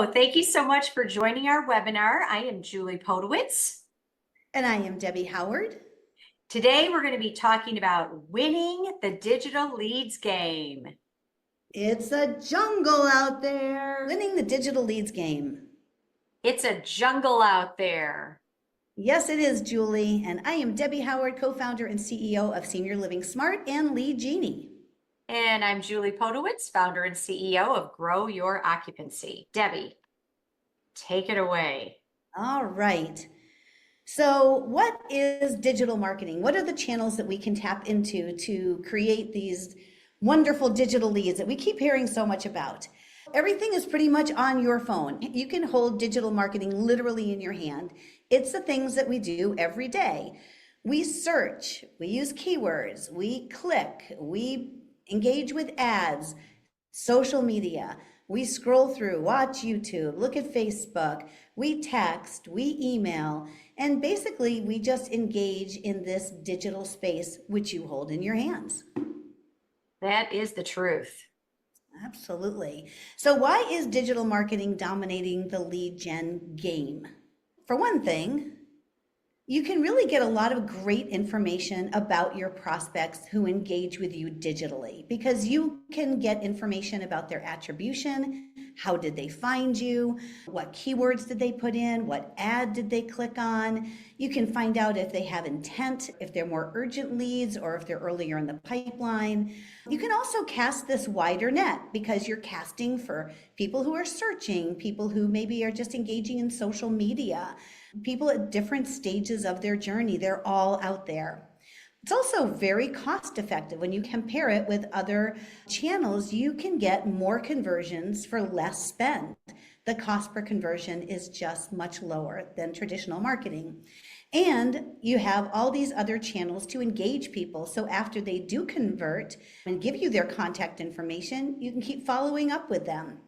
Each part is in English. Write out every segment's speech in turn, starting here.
Hello, thank you so much for joining our webinar. I am Julie Podowitz. And I am Debbie Howard. Today we're going to be talking about winning the digital leads game. It's a jungle out there. Winning the digital leads game. It's a jungle out there. Yes, it is, Julie. And I am Debbie Howard, co-founder and CEO of Senior Living Smart and Lead Genie. And I'm Julie Podowitz, founder and CEO of Grow Your Occupancy. Debbie, take it away. All right. So what is digital marketing? What are the channels that we can tap into to create these wonderful digital leads that we keep hearing so much about? Everything is pretty much on your phone. You can hold digital marketing literally in your hand. It's the things that we do every day. We search, we use keywords, we click, we engage with ads, social media. We scroll through, watch YouTube, look at Facebook, we text, we email, and basically we just engage in this digital space which you hold in your hands. That is the truth. Absolutely. So why is digital marketing dominating the lead gen game? For one thing, you can really get a lot of great information about your prospects who engage with you digitally, because you can get information about their attribution. How did they find you? What keywords did they put in? What ad did they click on? You can find out if they have intent, if they're more urgent leads, or if they're earlier in the pipeline. You can also cast this wider net because you're casting for people who are searching, people who maybe are just engaging in social media, people at different stages of their journey. They're all out there. It's also very cost effective. When you compare it with other channels, you can get more conversions for less spend. The cost per conversion is just much lower than traditional marketing. And you have all these other channels to engage people. So after they do convert and give you their contact information, you can keep following up with them.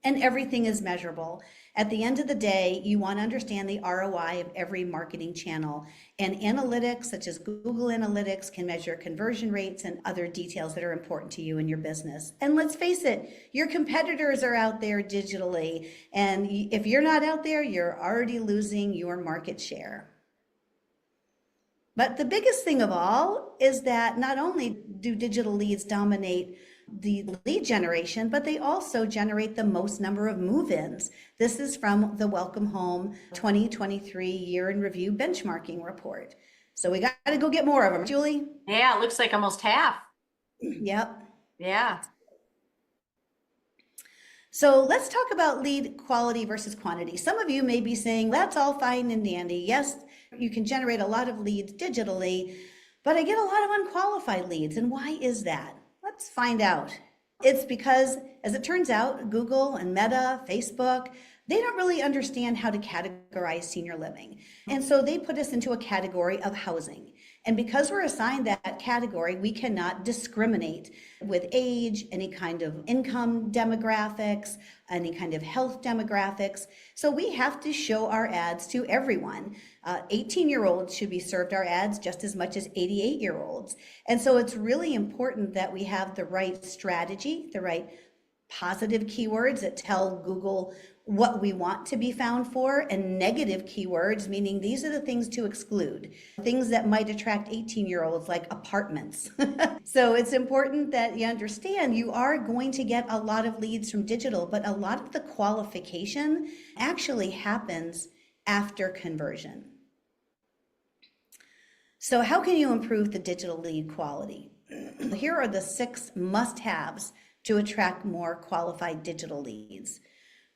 And everything is measurable. At the end of the day, you want to understand the ROI of every marketing channel. And analytics, such as Google Analytics, can measure conversion rates and other details that are important to you and your business. And let's face it, your competitors are out there digitally. And if you're not out there, you're already losing your market share. But the biggest thing of all is that not only do digital leads dominate the lead generation, but they also generate the most number of move-ins. This is from the Welcome Home 2023 Year in Review Benchmarking Report. So we got to go get more of them. Julie? Yeah, it looks like almost half. Yep. Yeah. So let's talk about lead quality versus quantity. Some of you may be saying, that's all fine and dandy. Yes, you can generate a lot of leads digitally, but I get a lot of unqualified leads. And why is that? Let's find out. It's because, as it turns out, Google and Meta, Facebook, they don't really understand how to categorize senior living. And so they put us into a category of housing. And because we're assigned that category, we cannot discriminate with age, any kind of income demographics, any kind of health demographics. So we have to show our ads to everyone. 18-year-olds should be served our ads just as much as 88-year-olds. And so it's really important that we have the right strategy, the right positive keywords that tell Google what we want to be found for, and negative keywords, meaning these are the things to exclude, things that might attract 18-year-olds like apartments. So it's important that you understand you are going to get a lot of leads from digital, but a lot of the qualification actually happens after conversion. So how can you improve the digital lead quality? Here are the 6 must-haves to attract more qualified digital leads.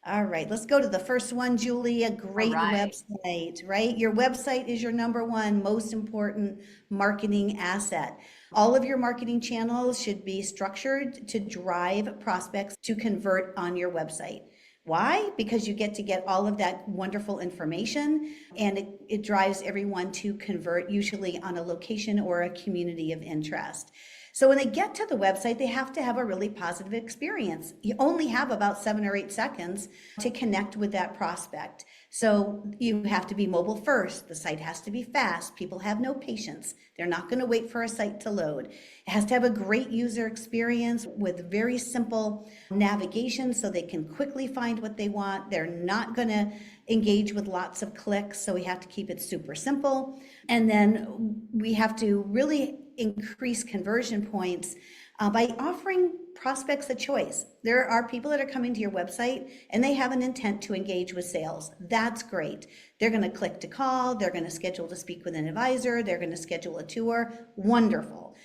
All right, let's go to the first one, Julie. A great website, right? Your website is your number one most important marketing asset. All of your marketing channels should be structured to drive prospects to convert on your website. Why? Because you get to get all of that wonderful information, and it drives everyone to convert, usually on a location or a community of interest. So when they get to the website, they have to have a really positive experience. You only have about 7 or 8 seconds to connect with that prospect. So you have to be mobile first. The site has to be fast. People have no patience. They're not going to wait for a site to load. It has to have a great user experience with very simple navigation so they can quickly find what they want. They're not going to engage with lots of clicks, so we have to keep it super simple. And then we have to really increase conversion points by offering prospects a choice. There are people that are coming to your website and they have an intent to engage with sales. That's great. They're going to click to call, they're going to schedule to speak with an advisor, they're going to schedule a tour. Wonderful.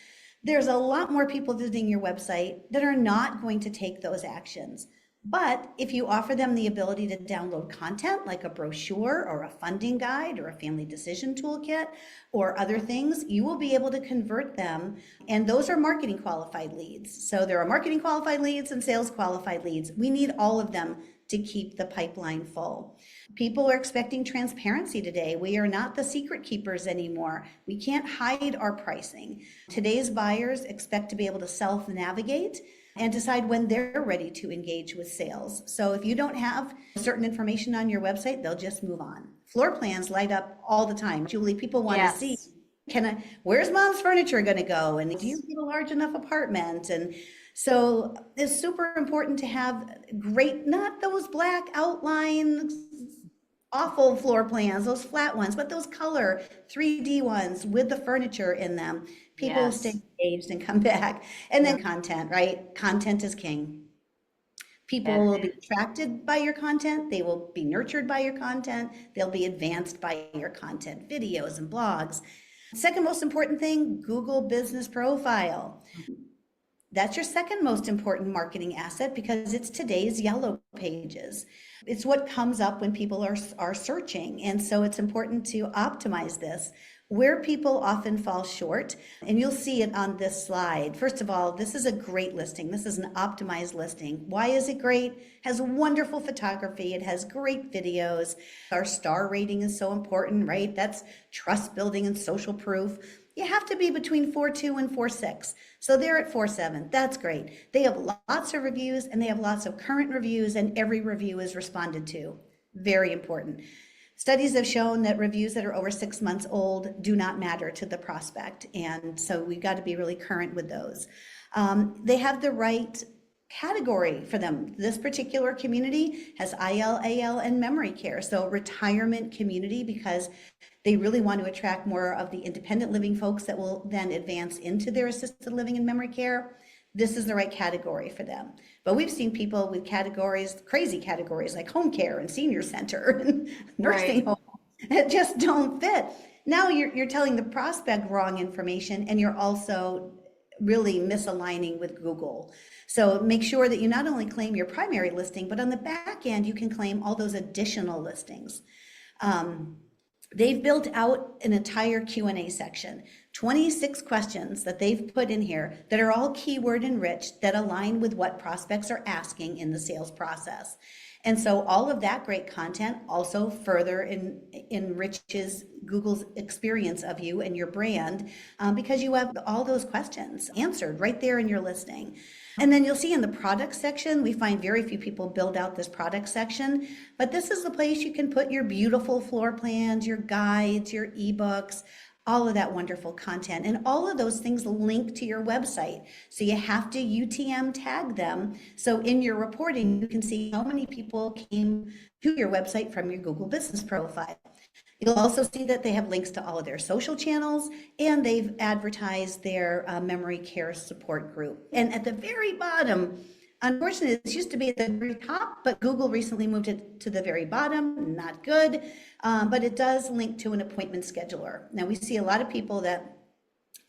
There's a lot more people visiting your website that are not going to take those actions. But if you offer them the ability to download content like a brochure or a funding guide or a family decision toolkit or other things, you will be able to convert them. And those are marketing qualified leads. So there are marketing qualified leads and sales qualified leads. We need all of them to keep the pipeline full. People are expecting transparency today. We are not the secret keepers anymore. We can't hide our pricing. Today's buyers expect to be able to self-navigate and decide when they're ready to engage with sales. So if you don't have certain information on your website, they'll just move on. Floor plans light up all the time. Julie, people want to see, where's mom's furniture going to go? And do you need a large enough apartment? And so it's super important to have great, not those black outlines, awful floor plans, those flat ones, but those color 3D ones with the furniture in them. People stay engaged and come back. And then content, right? Content is king. People will be attracted by your content. They will be nurtured by your content. They'll be advanced by your content, videos and blogs. Second most important thing, Google Business Profile. That's your second most important marketing asset because it's today's yellow pages. It's what comes up when people are searching. And so it's important to optimize this. Where people often fall short, and you'll see it on this slide. First of all, this is a great listing. This is an optimized listing. Why is it great? It has wonderful photography. It has great videos. Our star rating is so important, right? That's trust building and social proof. You have to be between 4.2 and 4.6. So they're at 4.7. That's great. They have lots of reviews and they have lots of current reviews, and every review is responded to. Very important. Studies have shown that reviews that are over 6 months old do not matter to the prospect. And so we've got to be really current with those. They have the right category for them. This particular community has IL, AL, and memory care. So retirement community, because they really want to attract more of the independent living folks that will then advance into their assisted living and memory care. This is the right category for them. But we've seen people with categories, crazy categories like home care and senior center and nursing home that just don't fit. Now you're telling the prospect wrong information, and you're also really misaligning with Google. So make sure that you not only claim your primary listing, but on the back end, you can claim all those additional listings. They've built out an entire Q&A section, 26 questions that they've put in here that are all keyword enriched, that align with what prospects are asking in the sales process. And so all of that great content also further enriches Google's experience of you and your brand because you have all those questions answered right there in your listing. And then you'll see in the product section, we find very few people build out this product section, but this is the place you can put your beautiful floor plans, your guides, your ebooks, all of that wonderful content. And all of those things link to your website. So you have to UTM tag them. So in your reporting, you can see how many people came to your website from your Google Business Profile. You'll also see that they have links to all of their social channels, and they've advertised their memory care support group. And at the very bottom, unfortunately, this used to be at the very top, but Google recently moved it to the very bottom. Not good, but it does link to an appointment scheduler. Now, we see a lot of people that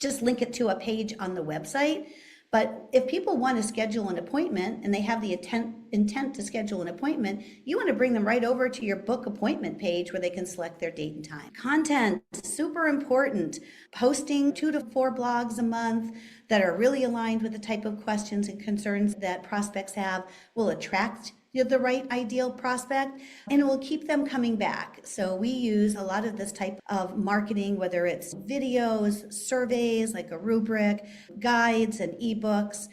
just link it to a page on the website. But if people want to schedule an appointment and they have the intent to schedule an appointment, you want to bring them right over to your book appointment page where they can select their date and time. Content, super important. Posting 2 to 4 blogs a month that are really aligned with the type of questions and concerns that prospects have will attract the right ideal prospect, and it will keep them coming back. So we use a lot of this type of marketing, whether it's videos, surveys like a rubric, guides and ebooks.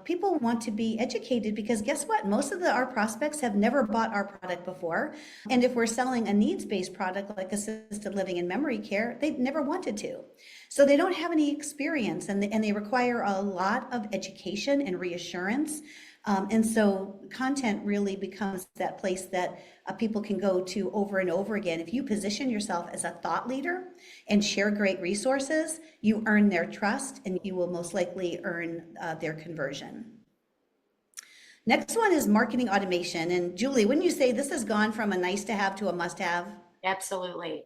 People want to be educated because guess what? Most of our prospects have never bought our product before. And if we're selling a needs-based product like assisted living and memory care, they've never wanted to. So they don't have any experience, and they require a lot of education and reassurance. And so content really becomes that place that people can go to over and over again. If you position yourself as a thought leader and share great resources, you earn their trust and you will most likely earn their conversion. Next one is marketing automation. And Julie, wouldn't you say this has gone from a nice to have to a must have? Absolutely.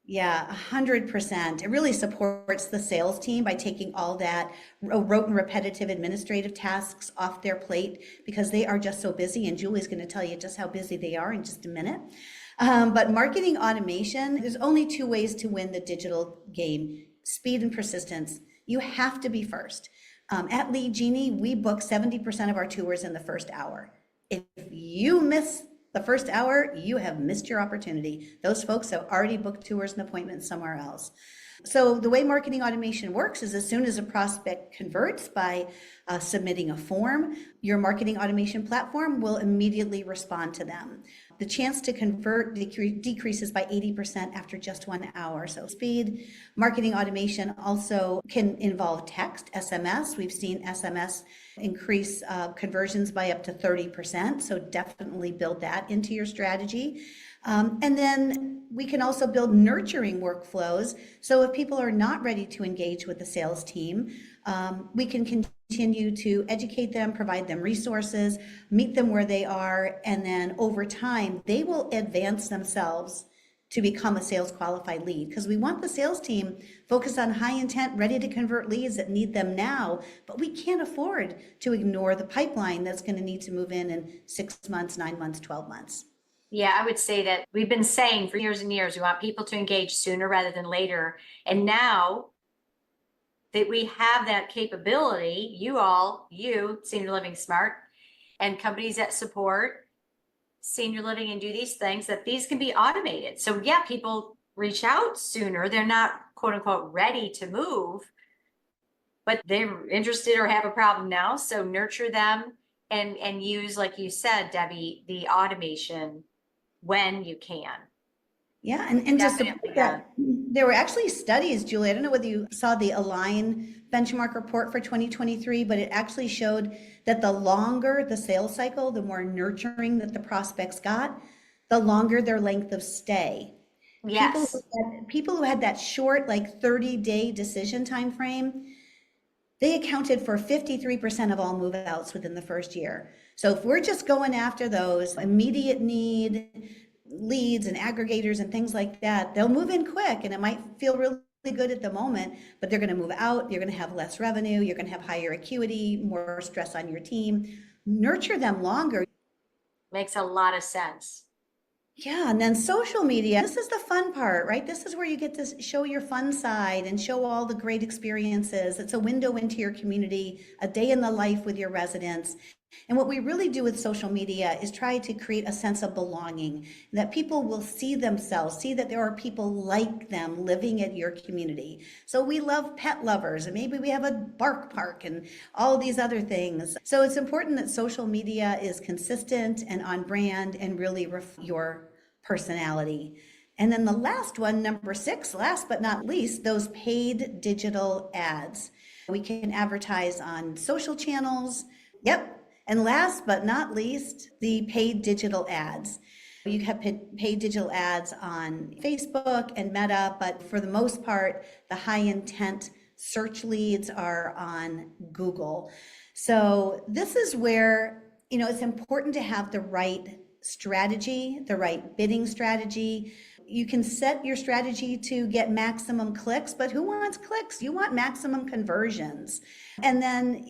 Yeah, 100%. It really supports the sales team by taking all that rote and repetitive administrative tasks off their plate because they are just so busy. And Julie's going to tell you just how busy they are in just a minute. But marketing automation, there's only two ways to win the digital game: speed and persistence. You have to be first. At Lead Genie, we book 70% of our tours in the first hour. If you miss the first hour, you have missed your opportunity. Those folks have already booked tours and appointments somewhere else. So the way marketing automation works is as soon as a prospect converts by submitting a form, your marketing automation platform will immediately respond to them. The chance to convert decreases by 80% after just 1 hour. So speed. Marketing automation also can involve text, SMS. We've seen SMS increase conversions by up to 30%. So definitely build that into your strategy. And then we can also build nurturing workflows. So if people are not ready to engage with the sales team, we can continue to educate them, provide them resources, meet them where they are, and then over time, they will advance themselves to become a sales qualified lead, because we want the sales team focused on high intent, ready to convert leads that need them now, but we can't afford to ignore the pipeline that's going to need to move in 6 months, 9 months, 12 months. Yeah, I would say that we've been saying for years and years, we want people to engage sooner rather than later. And now that we have that capability, you, Senior Living Smart, and companies that support senior living and do these things, that these can be automated. So yeah, people reach out sooner. They're not quote unquote ready to move, but they're interested or have a problem now. So nurture them and use, like you said, Debbie, the automation when you can. Yeah, and just to Definitely, put that, there were actually studies, Julie, I don't know whether you saw the Align benchmark report for 2023, but it actually showed that the longer the sales cycle, the more nurturing that the prospects got, the longer their length of stay. Yes. People who had that short, like 30-day decision time frame, they accounted for 53% of all move-outs within the first year. So if we're just going after those immediate need leads and aggregators and things like that, they'll move in quick, and it might feel really good at the moment, but they're going to move out. You're going to have less revenue. You're going to have higher acuity, more stress on your team. Nurture them longer. Makes a lot of sense. Yeah, and then social media, this is the fun part, right? This is where you get to show your fun side and show all the great experiences. It's a window into your community, a day in the life with your residents. And what we really do with social media is try to create a sense of belonging, that people will see themselves, see that there are people like them living at your community. So we love pet lovers, and maybe we have a bark park and all these other things. So it's important that social media is consistent and on brand and really reflect your personality. And then the last one, number 6, last but not least, those paid digital ads. We can advertise on social channels. Yep. And last but not least, the paid digital ads. You have paid digital ads on Facebook and Meta, but for the most part, the high intent search leads are on Google. So this is where, it's important to have the right strategy, the right bidding strategy. You can set your strategy to get maximum clicks, but who wants clicks? You want maximum conversions. And then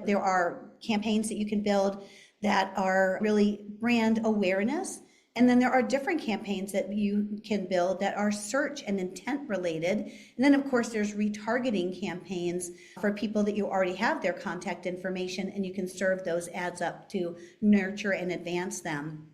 there are campaigns that you can build that are really brand awareness And then there are different campaigns that you can build that are search and intent related. And then, of course, there's retargeting campaigns for people that you already have their contact information, and you can serve those ads up to nurture and advance them.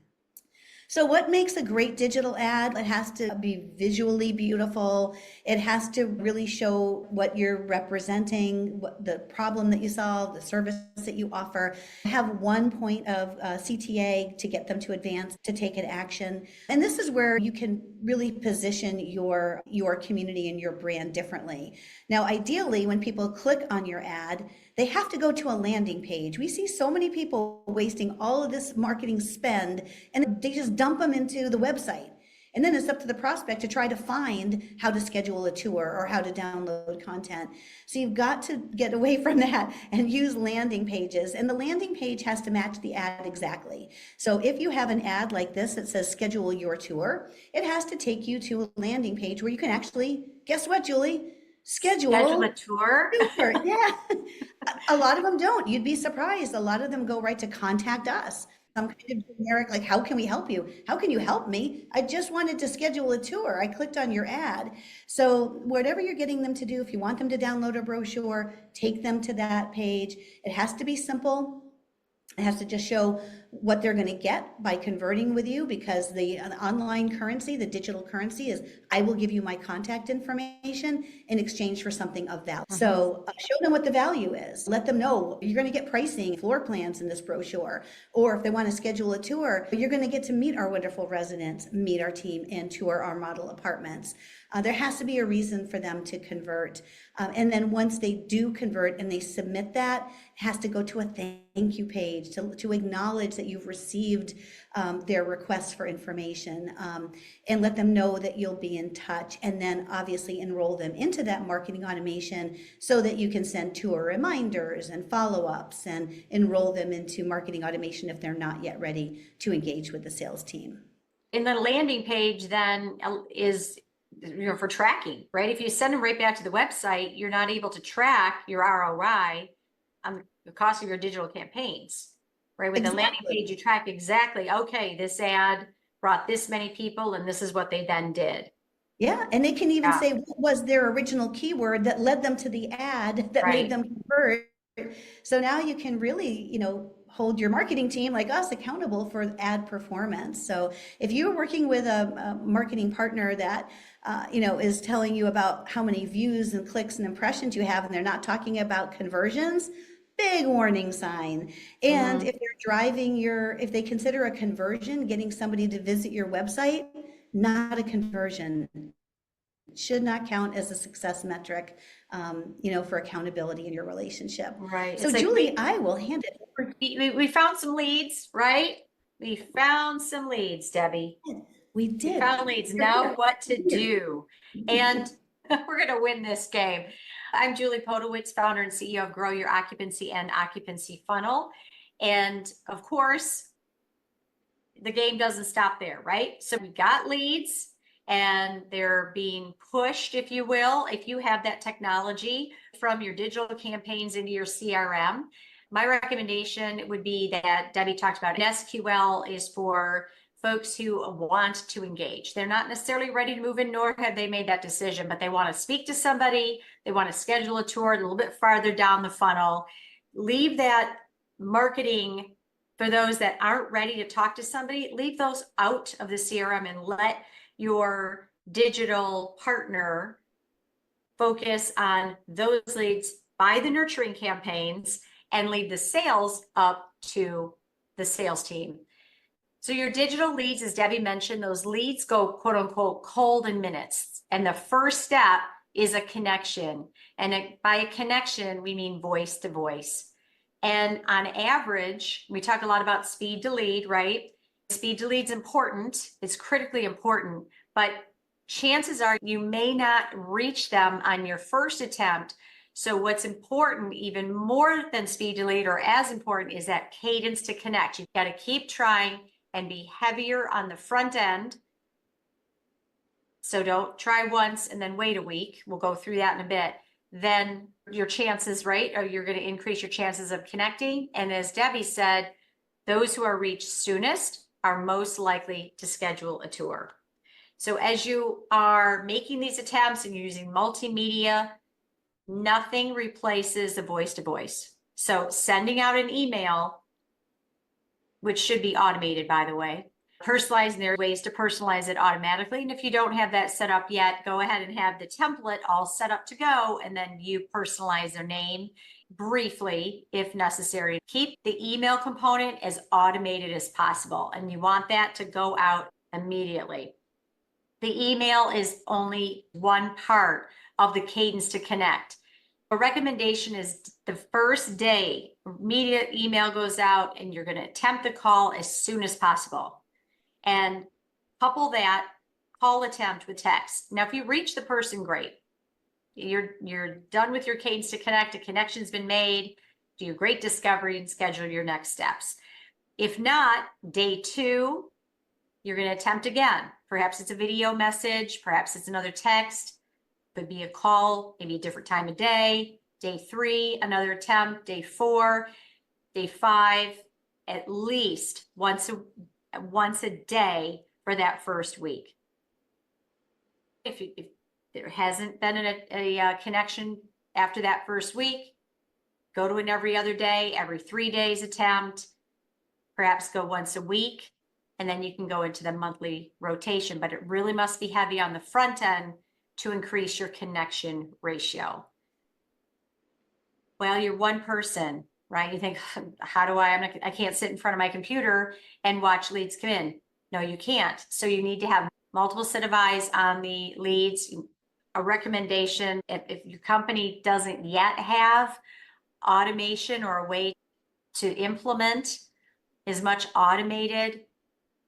So what makes a great digital ad? It has to be visually beautiful. It has to really show what you're representing, what the problem that you solve, the service that you offer. Have one point of CTA to get them to advance, to take an action. And this is where you can really position your community and your brand differently. Now, ideally, when people click on your ad, they have to go to a landing page. We see so many people wasting all of this marketing spend and they just dump them into the website. And then it's up to the prospect to try to find how to schedule a tour or how to download content. So you've got to get away from that and use landing pages. And the landing page has to match the ad exactly. So if you have an ad like this that says schedule your tour, it has to take you to a landing page where you can actually, guess what, Julie? Schedule a tour. Yeah. A lot of them don't. You'd be surprised. A lot of them go right to contact us. Some kind of generic, like, how can we help you? How can you help me? I just wanted to schedule a tour. I clicked on your ad. So whatever you're getting them to do, if you want them to download a brochure, take them to that page. It has to be simple. It has to just show what they're going to get by converting with you, because the online currency, the digital currency is, I will give you my contact information in exchange for something of value. So show them what the value is. Let them know you're going to get pricing, floor plans in this brochure. Or if they want to schedule a tour, you're going to get to meet our wonderful residents, meet our team, and tour our model apartments. There has to be a reason for them to convert. And then once they do convert and they submit that, it has to go to a thank you page to acknowledge that you've received their requests for information, and let them know that you'll be in touch, and then obviously enroll them into that marketing automation so that you can send tour reminders and follow-ups and enroll them into marketing automation if they're not yet ready to engage with the sales team. And the landing page then is, for tracking, right? If you send them right back to the website, you're not able to track your ROI on the cost of your digital campaigns, right? With the landing page, you track exactly, okay, this ad brought this many people and this is what they then did. Yeah, and they can even say what was their original keyword that led them to the ad that made them convert. So now you can really, hold your marketing team like us accountable for ad performance. So if you're working with a marketing partner that is telling you about how many views and clicks and impressions you have, and they're not talking about conversions, big warning sign. And if they're driving if they consider a conversion, getting somebody to visit your website, not a conversion, should not count as a success metric, for accountability in your relationship. Right. So Julie, I will hand it over. We found some leads, right? We found some leads, Debbie. We did. We found leads. Now what to do? And we're going to win this game. I'm Julie Podowitz, founder and CEO of Grow Your Occupancy and Occupancy Funnel. And of course, the game doesn't stop there, right? So we got leads and they're being pushed, if you will. If you have that technology from your digital campaigns into your CRM, my recommendation would be that Debbie talked about. SQL is for folks who want to engage. They're not necessarily ready to move in, nor have they made that decision, but they want to speak to somebody. They want to schedule a tour a little bit farther down the funnel. Leave that marketing for those that aren't ready to talk to somebody. Leave those out of the CRM and let your digital partner focus on those leads by the nurturing campaigns and leave the sales up to the sales team. So your digital leads, as Debbie mentioned, those leads go quote unquote cold in minutes. And the first step is a connection. And by a connection, we mean voice to voice. And on average, we talk a lot about speed to lead, right? Speed to lead's important. It's critically important, but chances are you may not reach them on your first attempt. So what's important, even more than speed to lead, or as important, is that cadence to connect. You've got to keep trying and be heavier on the front end. So don't try once and then wait a week. We'll go through that in a bit. Then your chances, right, or you're going to increase your chances of connecting. And as Debbie said, those who are reached soonest are most likely to schedule a tour. So as you are making these attempts and using multimedia, nothing replaces the voice to voice. So sending out an email, which should be automated, by the way, personalizing, there are ways to personalize it automatically. And if you don't have that set up yet, go ahead and have the template all set up to go. And then you personalize their name briefly if necessary. Keep the email component as automated as possible. And you want that to go out immediately. The email is only one part of the cadence to connect. A recommendation is the first day, immediate email goes out and you're going to attempt the call as soon as possible. And couple that call attempt with text. Now, if you reach the person, great. You're done with your cadence to connect. A connection's been made. Do a great discovery and schedule your next steps. If not, day 2, you're going to attempt again. Perhaps it's a video message. Perhaps it's another text. Could be a call, maybe a different time of day. Day 3, another attempt. Day 4, day 5, at least once a day for that first week. If there hasn't been a connection after that first week, go to an every other day, every 3 days attempt, perhaps go once a week, and then you can go into the monthly rotation. But it really must be heavy on the front end to increase your connection ratio. Well, you're one person, right? You think, how do I can't sit in front of my computer and watch leads come in. No, you can't. So you need to have multiple set of eyes on the leads. A recommendation, if your company doesn't yet have automation or a way to implement as much automated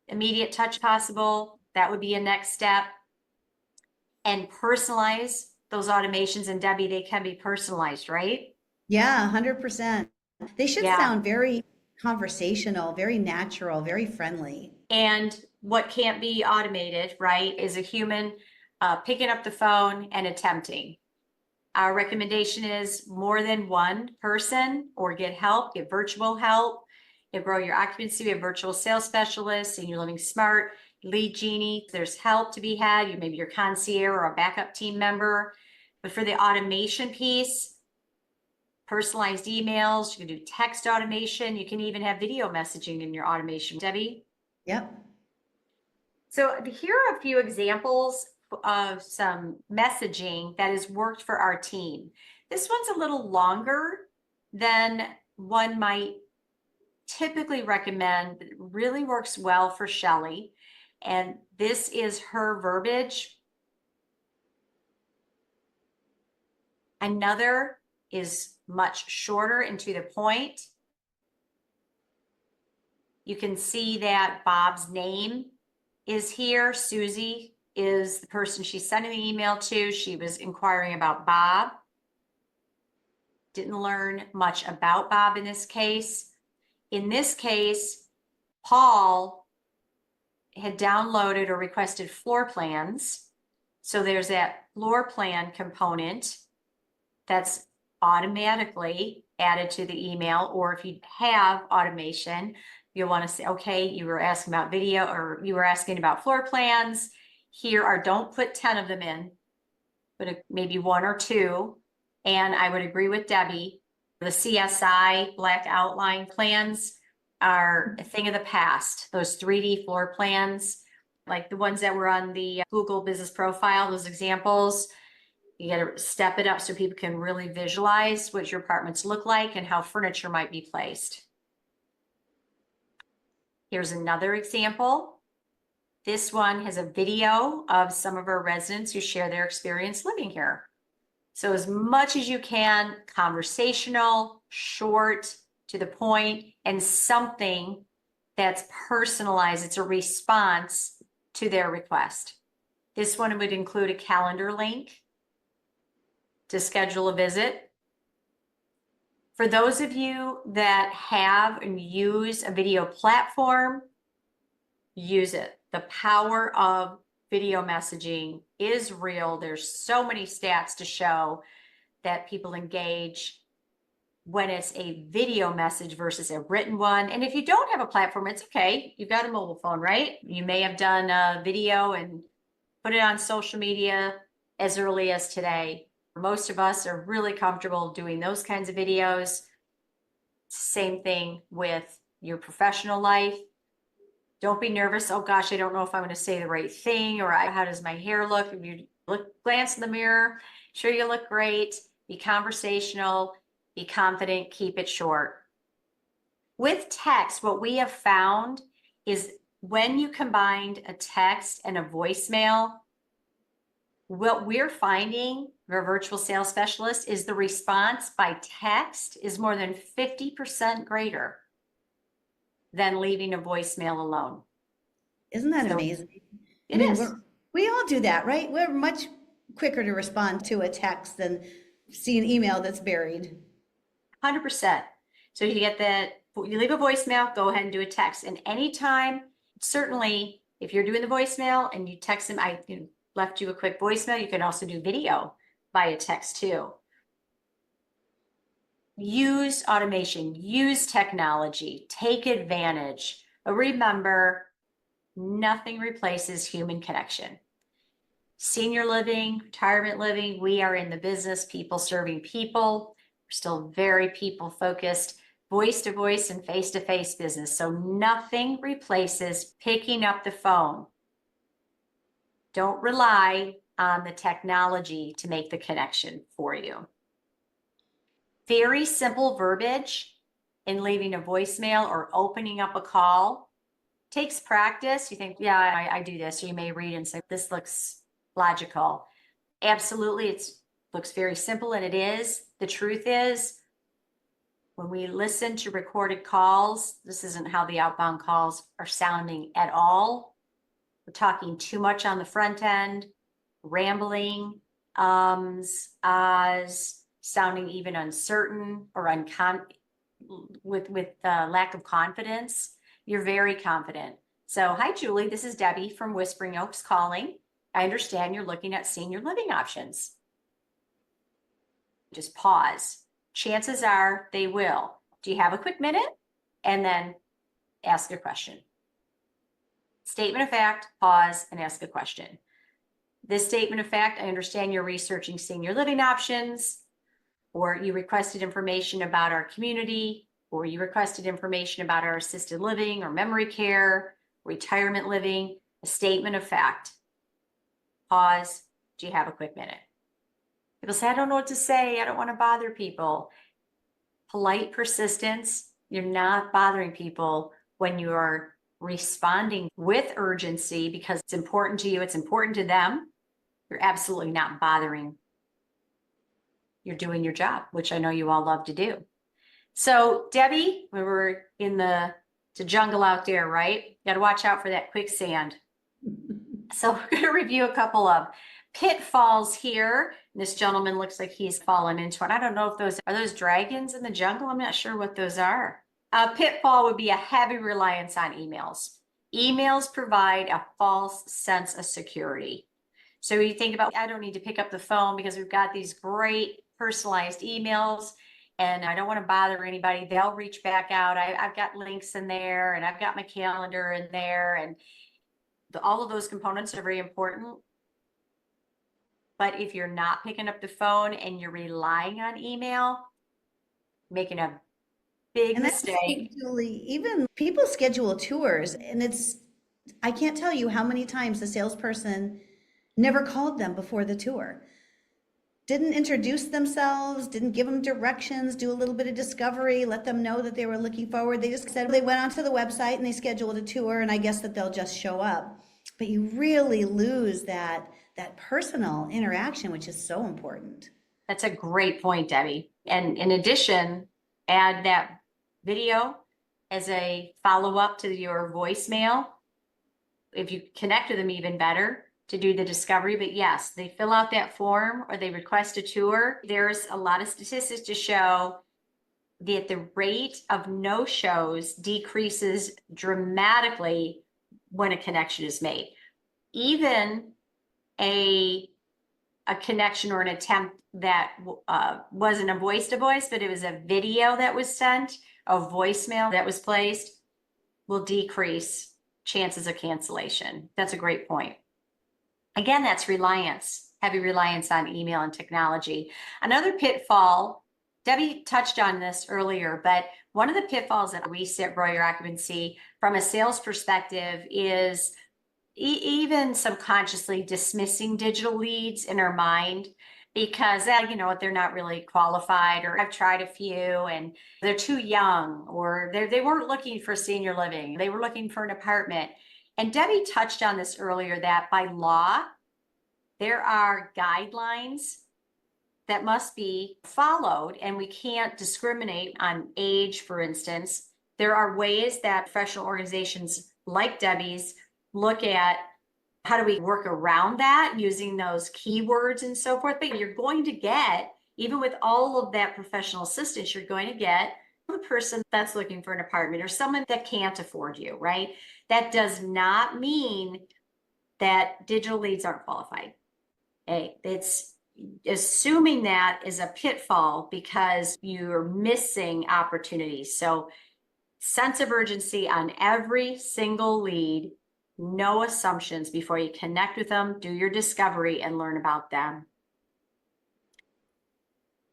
immediate touch possible, that would be a next step. And personalize those automations. And Debbie, they can be personalized, right? Yeah, 100%. They should Yeah. sound very conversational, very natural, very friendly. And what can't be automated, right, is a human picking up the phone and attempting. Our recommendation is more than one person, or get help, get virtual help. You grow your occupancy. We have virtual sales specialists, Senior Living Smart, Lead Genie. There's help to be had. You maybe your concierge or a backup team member. But for the automation piece, personalized emails, you can do text automation. You can even have video messaging in your automation. Debbie? Yep. So here are a few examples of some messaging that has worked for our team. This one's a little longer than one might typically recommend, but it really works well for Shelley. And this is her verbiage. Another is much shorter and to the point. You can see that Bob's name is here. Susie is the person she's sending the email to. She was inquiring about Bob. Didn't learn much about Bob in this case. In this case, Paul had downloaded or requested floor plans. So there's that floor plan component that's automatically added to the email. Or if you have automation, you'll want to say, okay, you were asking about video, or you were asking about floor plans. Here are, don't put 10 of them in, but maybe 1 or 2. And I would agree with Debbie, the CSI black outline plans are a thing of the past. Those 3D floor plans, like the ones that were on the Google business profile, those examples, you got to step it up so people can really visualize what your apartments look like and how furniture might be placed. Here's another example. This one has a video of some of our residents who share their experience living here. So as much as you can, conversational, short, to the point, and something that's personalized. It's a response to their request. This one would include a calendar link to schedule a visit. For those of you that have and use a video platform, use it. The power of video messaging is real. There's so many stats to show that people engage when it's a video message versus a written one. And if you don't have a platform, it's okay. You've got a mobile phone, right? You may have done a video and put it on social media as early as today. Most of us are really comfortable doing those kinds of videos. Same thing with your professional life. Don't be nervous. Oh gosh, I don't know if I'm going to say the right thing, or how does my hair look? If you glance in the mirror, sure you look great. Be conversational, be confident, keep it short. With text, what we have found is when you combined a text and a voicemail, what we're finding, our virtual sales specialist, is the response by text is more than 50% greater than leaving a voicemail alone. Isn't that So amazing? it is. We all do that, right? We're much quicker to respond to a text than see an email that's buried. 100%. So you get that, you leave a voicemail, go ahead and do a text. And anytime, certainly, if you're doing the voicemail and you text them, I left you a quick voicemail, you can also do video via text too. Use automation, use technology, take advantage. But remember, nothing replaces human connection. Senior living, retirement living, we are in the business, people serving people. We're still very people focused, voice to voice and face to face business. So nothing replaces picking up the phone. Don't rely on the technology to make the connection for you. Very simple verbiage in leaving a voicemail or opening up a call takes practice. You think, yeah, I do this. Or you may read and say, this looks logical. Absolutely, it looks very simple, and it is. The truth is, when we listen to recorded calls, this isn't how the outbound calls are sounding at all. We're talking too much on the front end, rambling, ahs, sounding even uncertain or with lack of confidence. You're very confident. So, hi, Julie. This is Debbie from Whispering Oaks calling. I understand you're looking at senior living options. Just pause. Chances are they will. Do you have a quick minute? And then ask a question. Statement of fact, pause, and ask a question. This statement of fact, I understand you're researching senior living options, or you requested information about our community, or you requested information about our assisted living or memory care, retirement living. A statement of fact. Pause. Do you have a quick minute? People say, I don't know what to say. I don't want to bother people. Polite persistence. You're not bothering people when you are responding with urgency because it's important to you. It's important to them. You're absolutely not bothering. You're doing your job, which I know you all love to do. So, Debbie, we were in the jungle out there, right? You got to watch out for that quicksand. So we're going to review a couple of pitfalls here. This gentleman looks like he's fallen into it. I don't know if those dragons in the jungle. I'm not sure what those are. A pitfall would be a heavy reliance on emails. Emails provide a false sense of security. So you think about, I don't need to pick up the phone because we've got these great personalized emails and I don't want to bother anybody. They'll reach back out. I've got links in there and I've got my calendar in there, and all of those components are very important. But if you're not picking up the phone and you're relying on email, making a big mistake. Julie, even people schedule tours, and I can't tell you how many times the salesperson never called them before the tour. Didn't introduce themselves, didn't give them directions, do a little bit of discovery, let them know that they were looking forward. They just said they went onto the website and they scheduled a tour, and I guess that they'll just show up. But you really lose that personal interaction, which is so important. That's a great point, Debbie. And in addition, add that video as a follow-up to your voicemail. If you connect with them, even better to do the discovery. But yes, they fill out that form or they request a tour. There's a lot of statistics to show that the rate of no-shows decreases dramatically when a connection is made. Even a a connection or an attempt that wasn't a voice to voice, but it was a video that was sent, a voicemail that was placed, will decrease chances of cancellation. That's a great point. Again, that's reliance, heavy reliance on email and technology. Another pitfall, Debbie touched on this earlier, but one of the pitfalls that we see at Grow Your Occupancy from a sales perspective is even subconsciously dismissing digital leads in our mind because you know they're not really qualified, or I've tried a few and they're too young, or they weren't looking for senior living, they were looking for an apartment. And Debbie touched on this earlier, that by law there are guidelines that must be followed, and we can't discriminate on age, for instance. There are ways that professional organizations like Debbie's look at how do we work around that using those keywords and so forth. But you're going to get, even with all of that professional assistance, you're going to get a person that's looking for an apartment or someone that can't afford you, right? That does not mean that digital leads aren't qualified. Hey, it's assuming that is a pitfall because you're missing opportunities. So sense of urgency on every single lead, no assumptions before you connect with them, do your discovery and learn about them.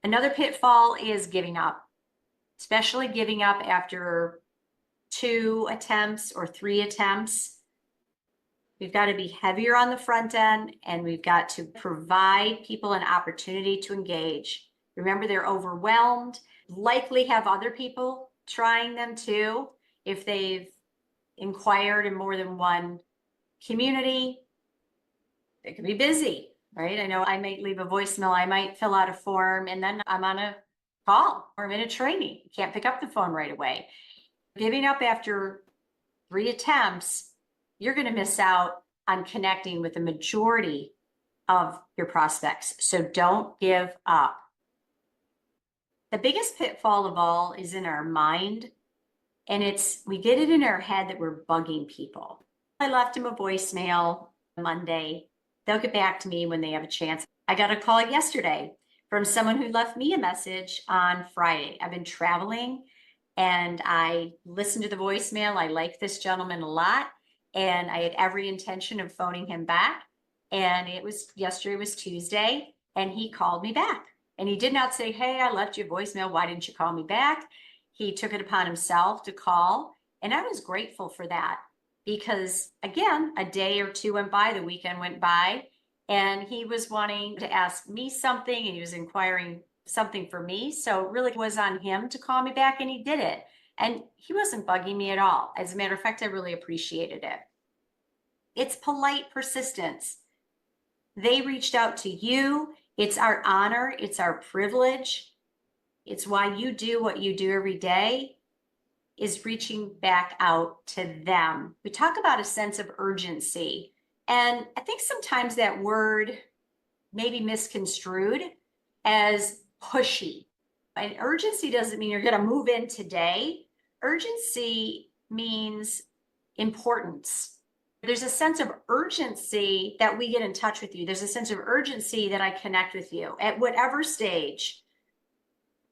Another pitfall is giving up, especially giving up after 2 attempts or 3 attempts. We've got to be heavier on the front end, and we've got to provide people an opportunity to engage. Remember, they're overwhelmed, likely have other people trying them too. If they've inquired in more than one community, they could be busy, right? I know I might leave a voicemail, I might fill out a form, and then I'm on a call or I'm in a training. Can't pick up the phone right away. Giving up after 3 attempts, you're going to miss out on connecting with the majority of your prospects. So don't give up. The biggest pitfall of all is in our mind, and we get it in our head that we're bugging people. I left him a voicemail Monday. They'll get back to me when they have a chance. I got a call yesterday from someone who left me a message on Friday. I've been traveling and I listened to the voicemail. I like this gentleman a lot, and I had every intention of phoning him back. And yesterday was Tuesday, and he called me back. And he did not say, hey, I left you a voicemail, why didn't you call me back? He took it upon himself to call. And I was grateful for that because, again, a day or 2 went by, the weekend went by, and he was wanting to ask me something, and he was inquiring something for me. So it really was on him to call me back, and he did it. And he wasn't bugging me at all. As a matter of fact, I really appreciated it. It's polite persistence. They reached out to you. It's our honor. It's our privilege. It's why you do what you do every day, is reaching back out to them. We talk about a sense of urgency. And I think sometimes that word may be misconstrued as pushy. And urgency doesn't mean you're going to move in today. Urgency means importance. There's a sense of urgency that we get in touch with you. There's a sense of urgency that I connect with you at whatever stage,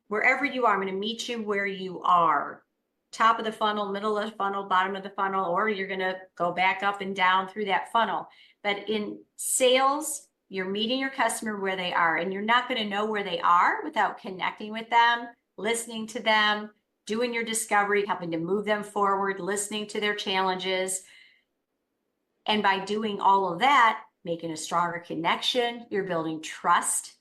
wherever you are. I'm going to meet you where you are. Top of the funnel, middle of the funnel, bottom of the funnel, or you're going to go back up and down through that funnel. But in sales, you're meeting your customer where they are, and you're not going to know where they are without connecting with them, listening to them, doing your discovery, helping to move them forward, listening to their challenges. And by doing all of that, making a stronger connection, you're building trust,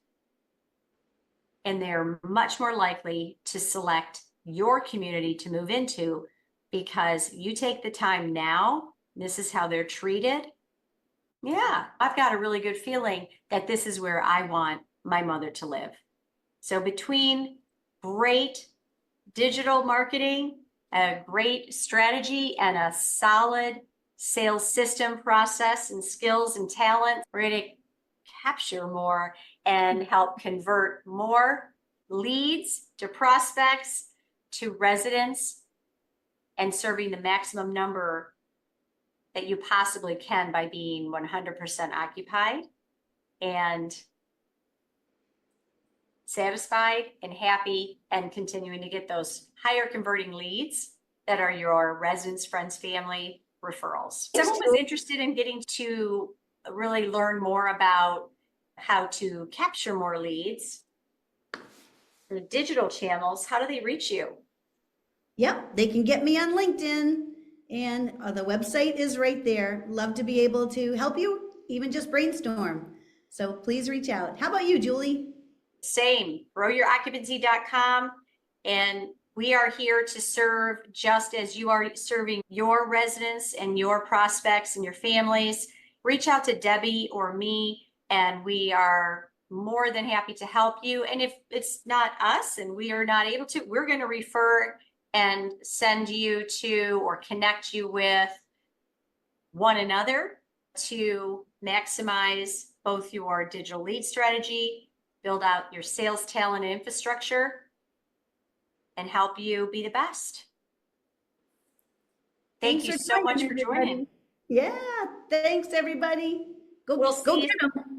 and they're much more likely to select your community to move into because you take the time now. This is how they're treated. Yeah, I've got a really good feeling that this is where I want my mother to live. So between great digital marketing, a great strategy, and a solid sales system, process, and skills and talent, we're going to capture more and help convert more leads to prospects, to residents, and serving the maximum number that you possibly can by being 100% occupied. And satisfied and happy and continuing to get those higher converting leads that are your residents, friends, family referrals. If someone was interested in getting to really learn more about how to capture more leads, the digital channels, how do they reach you? Yep, they can get me on LinkedIn, and the website is right there. Love to be able to help you, even just brainstorm. So please reach out. How about you, Julie? Same, growyouroccupancy.com. And we are here to serve just as you are serving your residents and your prospects and your families. Reach out to Debbie or me, and we are more than happy to help you. And if it's not us and we are not able to, we're going to refer and send you to or connect you with one another to maximize both your digital lead strategy, build out your sales talent and infrastructure, and help you be the best. Thank you so much for joining. Yeah, thanks everybody. Go We'll go see get you. them.